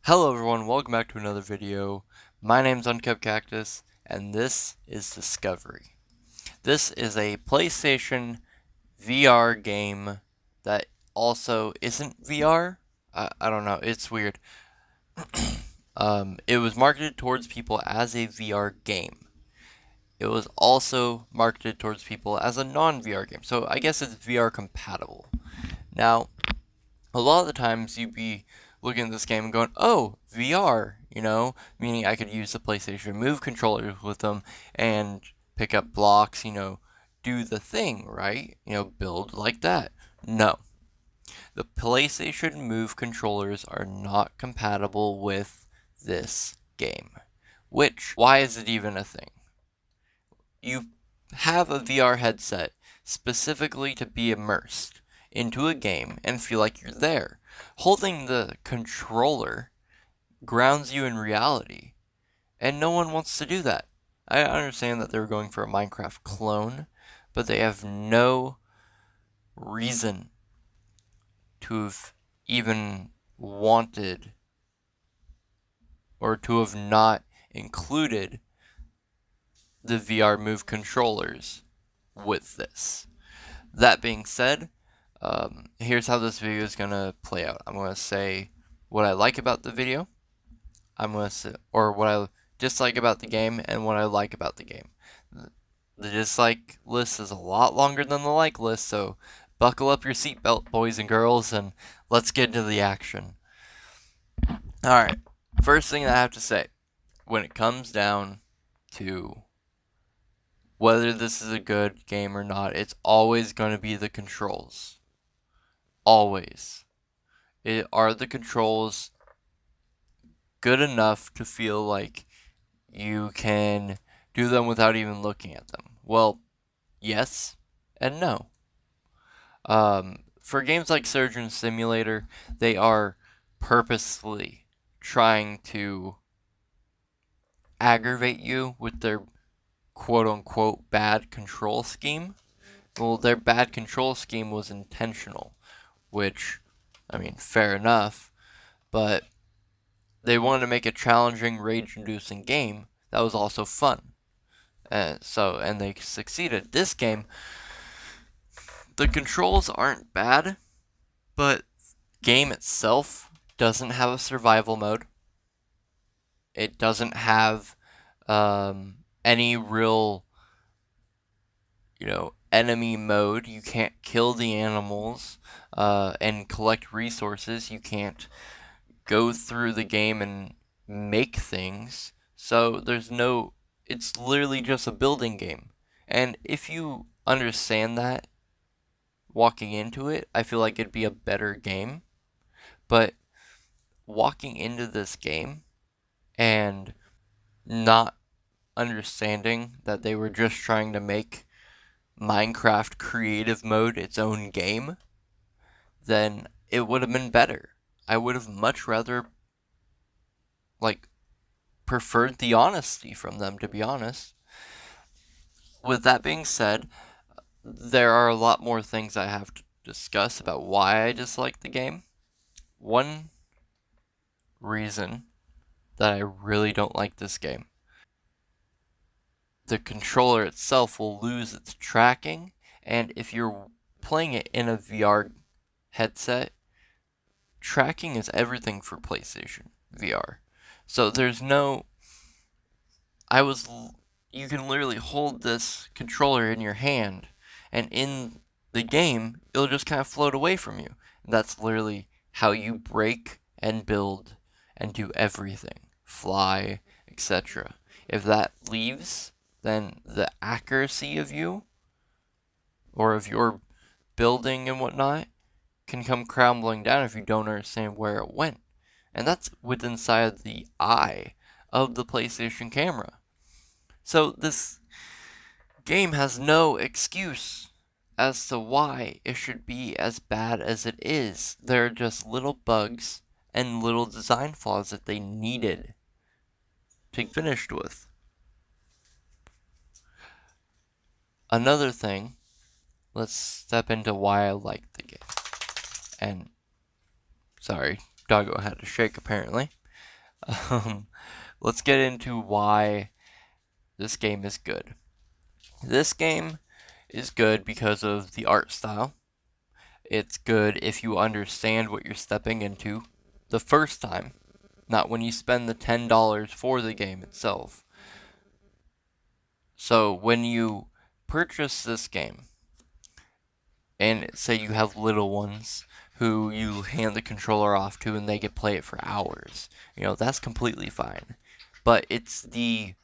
Hello everyone, welcome back to another video. My name's Unkept Cactus, and this is Discovery. This is a PlayStation VR game that also isn't VR. I don't know, it's weird. It was marketed towards people as a VR game. It was also marketed towards people as a non-VR game, so I guess it's VR compatible. Now, a lot of the times you'd be looking at this game and going, oh, VR, meaning I could use the PlayStation Move controllers with them and pick up blocks, do the thing, right? Build like that. No. The PlayStation Move controllers are not compatible with this game. Why is it even a thing? You have a VR headset specifically to be immersed into a game and feel like you're there. Holding the controller grounds you in reality, and no one wants to do that. I understand that they're going for a Minecraft clone, but they have no reason to have even wanted or to have not included the VR Move controllers with this. That being said, here's how this video is going to play out. I'm going to say what I like about the video, or what I dislike about the game, and what I like about the game. The dislike list is a lot longer than the like list, so buckle up your seatbelt, boys and girls, and let's get into the action. Alright, first thing that I have to say, when it comes down to whether this is a good game or not, it's always going to be the controls. Always. Are the controls good enough to feel like you can do them without even looking at them? Well, yes and no. For games like Surgeon Simulator, they are purposely trying to aggravate you with their quote-unquote bad control scheme. Well, their bad control scheme was intentional, which, fair enough, but they wanted to make a challenging, rage-inducing game that was also fun. And they succeeded. This game, the controls aren't bad, but game itself doesn't have a survival mode. It doesn't have any real, enemy mode. You can't kill the animals and collect resources. You can't go through the game and make things. So it's literally just a building game. And if you understand that walking into it, I feel like it'd be a better game. But walking into this game and not understanding that they were just trying to make Minecraft creative mode its own game, then it would have been better. I would have much rather preferred the honesty from them, to be honest. With that being said, there are a lot more things I have to discuss about why I dislike the game. One reason that I really don't like this game, the controller itself will lose its tracking, and if you're playing it in a VR headset, tracking is everything for PlayStation VR. So you can literally hold this controller in your hand, and in the game, it'll just kind of float away from you. And that's literally how you break and build and do everything. Fly, etc. If that leaves, then the accuracy of you, or of your building and whatnot, can come crumbling down if you don't understand where it went. And that's within inside the eye of the PlayStation camera. So this game has no excuse as to why it should be as bad as it is. There are just little bugs and little design flaws that they needed to get finished with. Another thing, let's step into why I like the game. And sorry, doggo had to shake apparently. Um, let's get into why this game is good. This game is good because of the art style. It's good if you understand what you're stepping into the first time, not when you spend the $10 for the game itself. So when you purchase this game, and say you have little ones who you hand the controller off to and they get play it for hours, that's completely fine. But it's the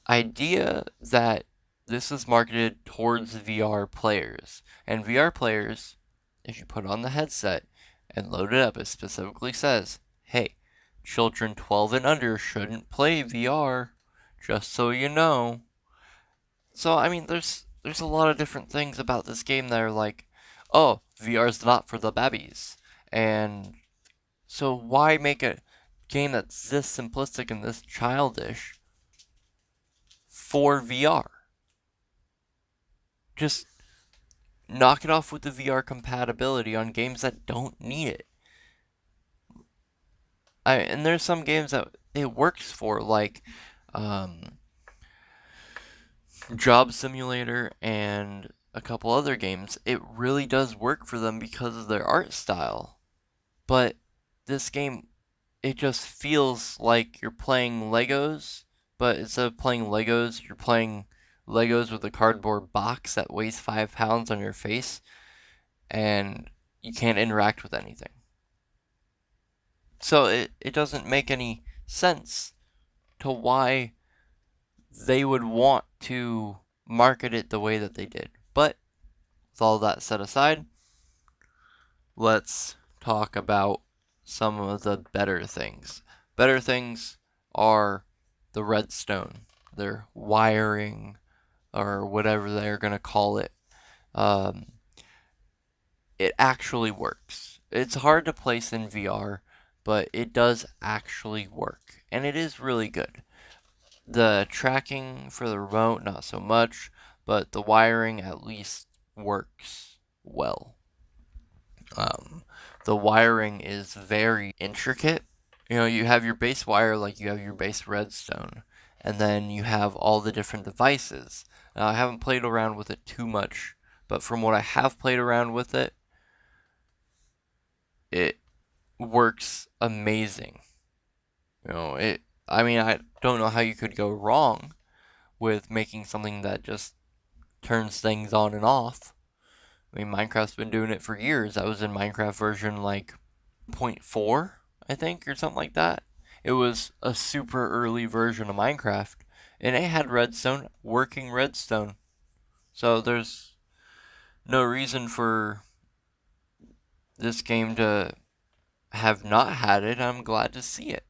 idea that this is marketed towards VR players. And VR players, if you put on the headset and load it up, it specifically says, hey, children 12 and under shouldn't play VR, just so you know. So, I mean, there's a lot of different things about this game that are like, oh, VR's not for the babbies. And so why make a game that's this simplistic and this childish for VR? Just knock it off with the VR compatibility on games that don't need it. And there's some games that it works for, like Job Simulator and a couple other games. It really does work for them because of their art style. But this game, it just feels like you're playing Legos, but instead of playing Legos, you're playing Legos with a cardboard box that weighs 5 pounds on your face, and you can't interact with anything. So it doesn't make any sense to why they would want to market it the way that they did. But with all that set aside, let's talk about some of the better things. Better things are the redstone, their wiring, or whatever they're going to call it. Um, it actually works. It's hard to place in VR, but it does actually work, and it is really good. The tracking for the remote, not so much, but the wiring at least works well. Um, the wiring is very intricate. You have your base wire, like you have your base redstone, and then you have all the different devices. Now, I haven't played around with it too much, but from what I have played around with it, it works amazing. I mean, I don't know how you could go wrong with making something that just turns things on and off. I mean, Minecraft's been doing it for years. I was in Minecraft version like 0.4, I think, or something like that. It was a super early version of Minecraft, and it had redstone, working redstone. So there's no reason for this game to have not had it. I'm glad to see it.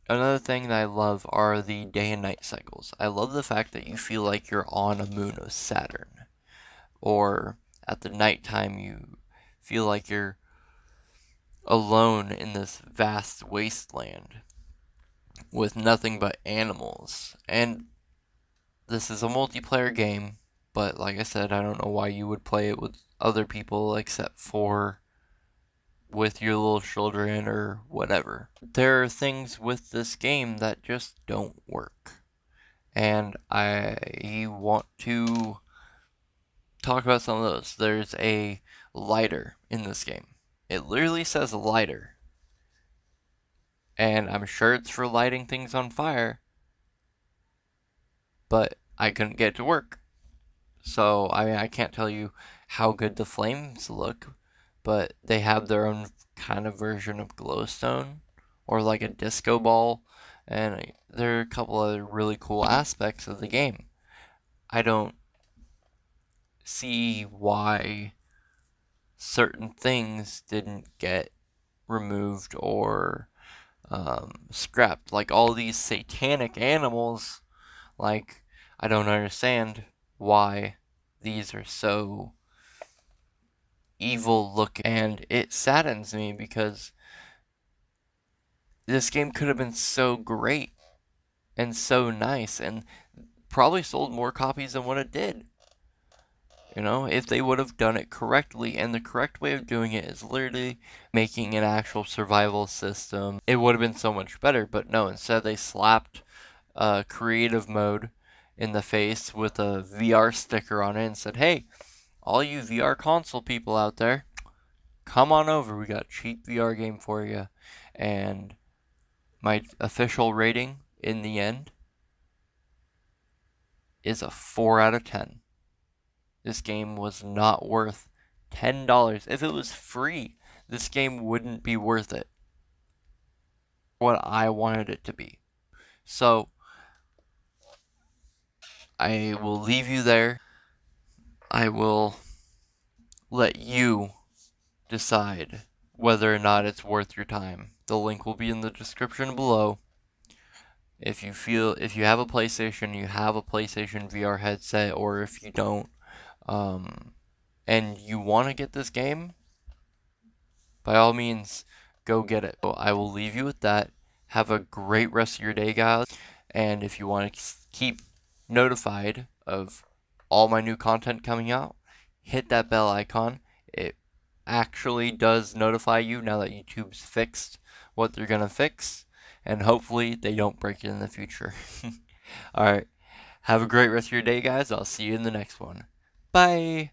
Another thing that I love are the day and night cycles. I love the fact that you feel like you're on a moon of Saturn, or at the nighttime you feel like you're alone in this vast wasteland with nothing but animals. And this is a multiplayer game, but like I said, I don't know why you would play it with other people except for with your little children or whatever. There are things with this game that just don't work. And I want to talk about some of those. There's a lighter in this game. It literally says lighter. And I'm sure it's for lighting things on fire. But I couldn't get it to work. So, I mean, I can't tell you how good the flames look, but they have their own kind of version of glowstone, or like a disco ball, and there are a couple other really cool aspects of the game. I don't see why certain things didn't get removed or scrapped. Like all these satanic animals, like, I don't understand why these are so evil looking. And it saddens me because this game could have been so great and so nice and probably sold more copies than what it did. You know, if they would have done it correctly, and the correct way of doing it is literally making an actual survival system, it would have been so much better. But no, instead they slapped creative mode in the face with a VR sticker on it and said, hey, all you VR console people out there, come on over. We got a cheap VR game for you. And my official rating in the end is a 4 out of 10. This game was not worth $10. If it was free, this game wouldn't be worth it. What I wanted it to be. So, I will leave you there. I will let you decide whether or not it's worth your time. The link will be in the description below. If you have a PlayStation, you have a PlayStation VR headset, or if you don't, and you want to get this game, by all means, go get it. So I will leave you with that. Have a great rest of your day, guys. And if you want to keep notified of all my new content coming out, hit that bell icon. It actually does notify you now that YouTube's fixed what they're going to fix. And hopefully they don't break it in the future. Alright. Have a great rest of your day, guys. I'll see you in the next one. Bye.